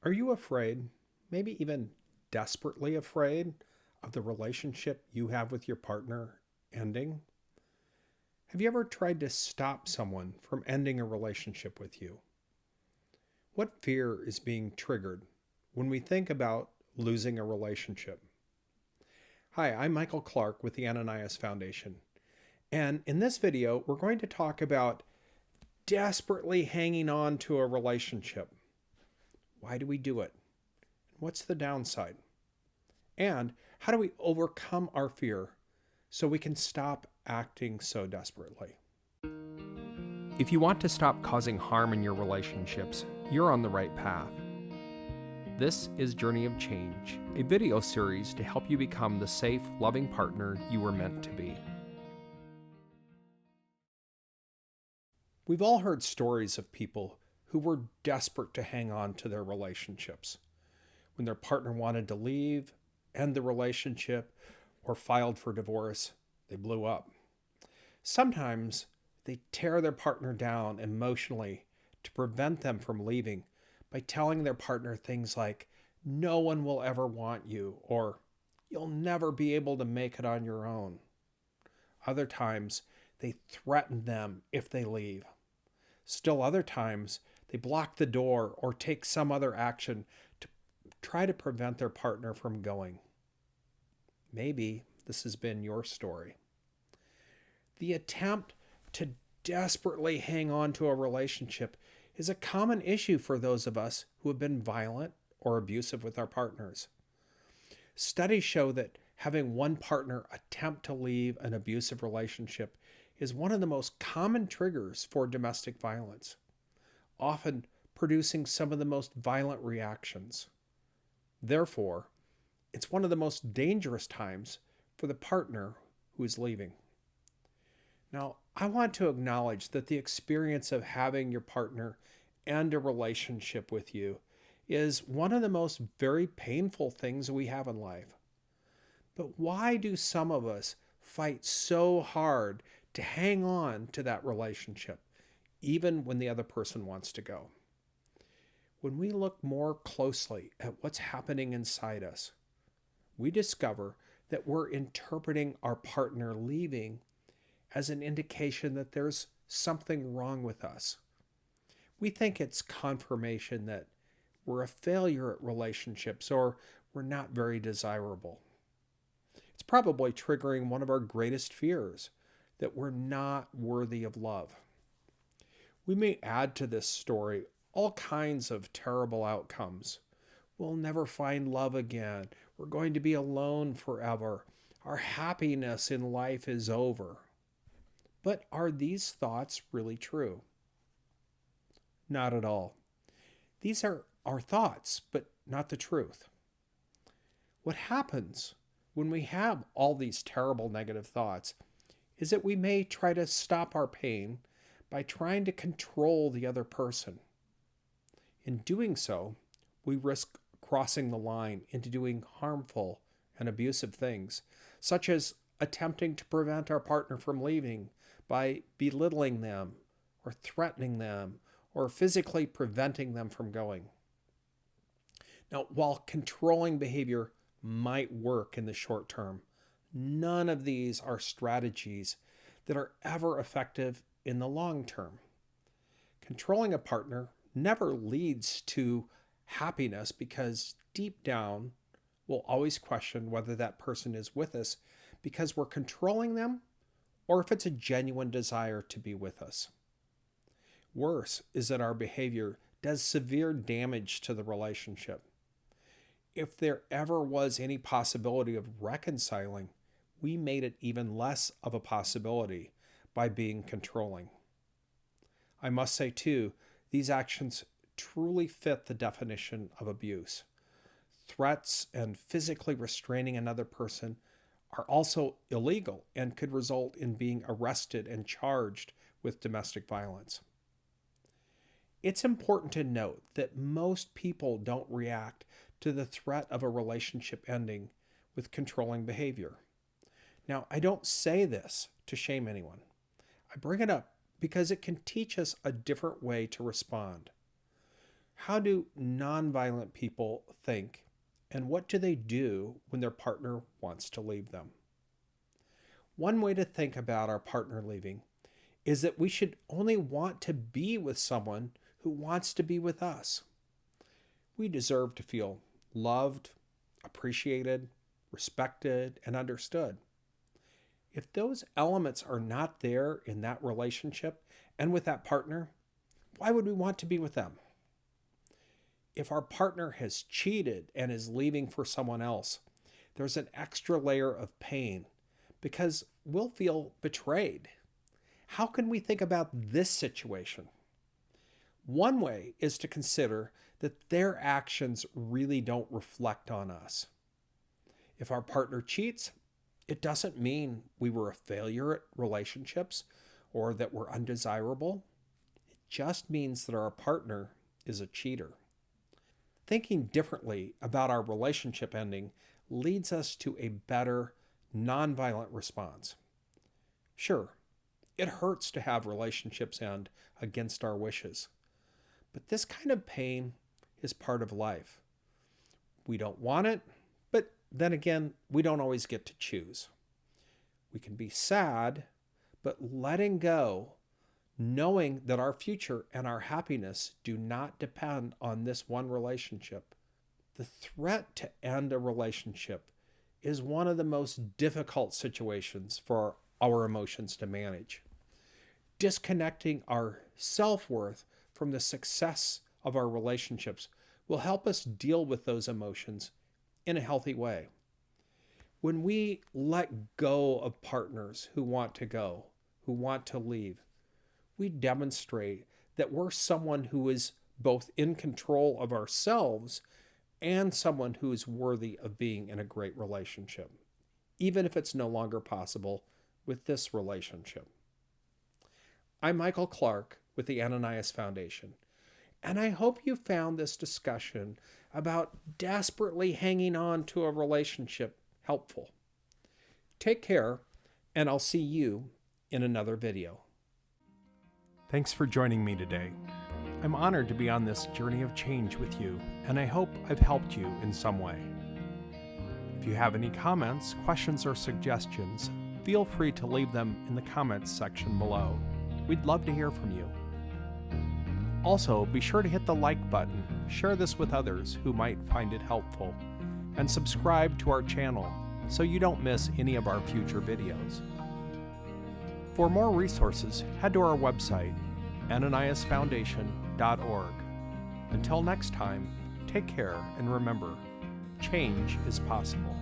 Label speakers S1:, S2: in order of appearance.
S1: Are you afraid, maybe even desperately afraid, of the relationship you have with your partner ending? Have you ever tried to stop someone from ending a relationship with you? What fear is being triggered when we think about losing a relationship? Hi, I'm Michael Clark with the Ananias Foundation. And in this video, we're going to talk about desperately hanging on to a relationship. Why do we do it? What's the downside? And how do we overcome our fear so we can stop acting so desperately? If you want to stop causing harm in your relationships, you're on the right path. This is Journey of Change, a video series to help you become the safe, loving partner you were meant to be. We've all heard stories of people who were desperate to hang on to their relationships. When their partner wanted to leave, end the relationship, or filed for divorce, they blew up. Sometimes they tear their partner down emotionally to prevent them from leaving by telling their partner things like, "No one will ever want you," or "You'll never be able to make it on your own." Other times, they threaten them if they leave. Still other times, they block the door or take some other action to try to prevent their partner from going. Maybe this has been your story. The attempt to desperately hang on to a relationship is a common issue for those of us who have been violent or abusive with our partners. Studies show that having one partner attempt to leave an abusive relationship is one of the most common triggers for domestic violence, often producing some of the most violent reactions. Therefore, it's one of the most dangerous times for the partner who is leaving. Now, I want to acknowledge that the experience of having your partner end a relationship with you is one of the most very painful things we have in life. But why do some of us fight so hard to hang on to that relationship, even when the other person wants to go? When we look more closely at what's happening inside us, we discover that we're interpreting our partner leaving as an indication that there's something wrong with us. We think it's confirmation that we're a failure at relationships or we're not very desirable. It's probably triggering one of our greatest fears, that we're not worthy of love. We may add to this story all kinds of terrible outcomes. We'll never find love again. We're going to be alone forever. Our happiness in life is over. But are these thoughts really true? Not at all. These are our thoughts, but not the truth. What happens when we have all these terrible negative thoughts is that we may try to stop our pain by trying to control the other person. In doing so, we risk crossing the line into doing harmful and abusive things, such as attempting to prevent our partner from leaving by belittling them or threatening them or physically preventing them from going. Now, while controlling behavior might work in the short term, none of these are strategies that are ever effective in the long term. Controlling a partner never leads to happiness because deep down, we'll always question whether that person is with us because we're controlling them or if it's a genuine desire to be with us. Worse is that our behavior does severe damage to the relationship. If there ever was any possibility of reconciling, we made it even less of a possibility by being controlling. I must say, too, these actions truly fit the definition of abuse. Threats and physically restraining another person are also illegal and could result in being arrested and charged with domestic violence. It's important to note that most people don't react to the threat of a relationship ending with controlling behavior. Now, I don't say this to shame anyone. I bring it up because it can teach us a different way to respond. How do nonviolent people think, and what do they do when their partner wants to leave them? One way to think about our partner leaving is that we should only want to be with someone who wants to be with us. We deserve to feel loved, appreciated, respected, and understood. If those elements are not there in that relationship and with that partner, why would we want to be with them? If our partner has cheated and is leaving for someone else, there's an extra layer of pain because we'll feel betrayed. How can we think about this situation? One way is to consider that their actions really don't reflect on us. If our partner cheats, it doesn't mean we were a failure at relationships or that we're undesirable. It just means that our partner is a cheater. Thinking differently about our relationship ending leads us to a better, nonviolent response. Sure, it hurts to have relationships end against our wishes, but this kind of pain is part of life. We don't want it, but then again, we don't always get to choose. We can be sad, but letting go, knowing that our future and our happiness do not depend on this one relationship. The threat to end a relationship is one of the most difficult situations for our emotions to manage. Disconnecting our self-worth from the success of our relationships will help us deal with those emotions in a healthy way. When we let go of partners who want to go, who want to leave, we demonstrate that we're someone who is both in control of ourselves and someone who is worthy of being in a great relationship, even if it's no longer possible with this relationship. I'm Michael Clark with the Ananias Foundation, and I hope you found this discussion about desperately hanging on to a relationship helpful. Take care, and I'll see you in another video. Thanks for joining me today. I'm honored to be on this journey of change with you, and I hope I've helped you in some way. If you have any comments, questions, or suggestions, feel free to leave them in the comments section below. We'd love to hear from you. Also, be sure to hit the like button, share this with others who might find it helpful, and subscribe to our channel so you don't miss any of our future videos. For more resources, head to our website, ananiasfoundation.org. Until next time, take care and remember, change is possible.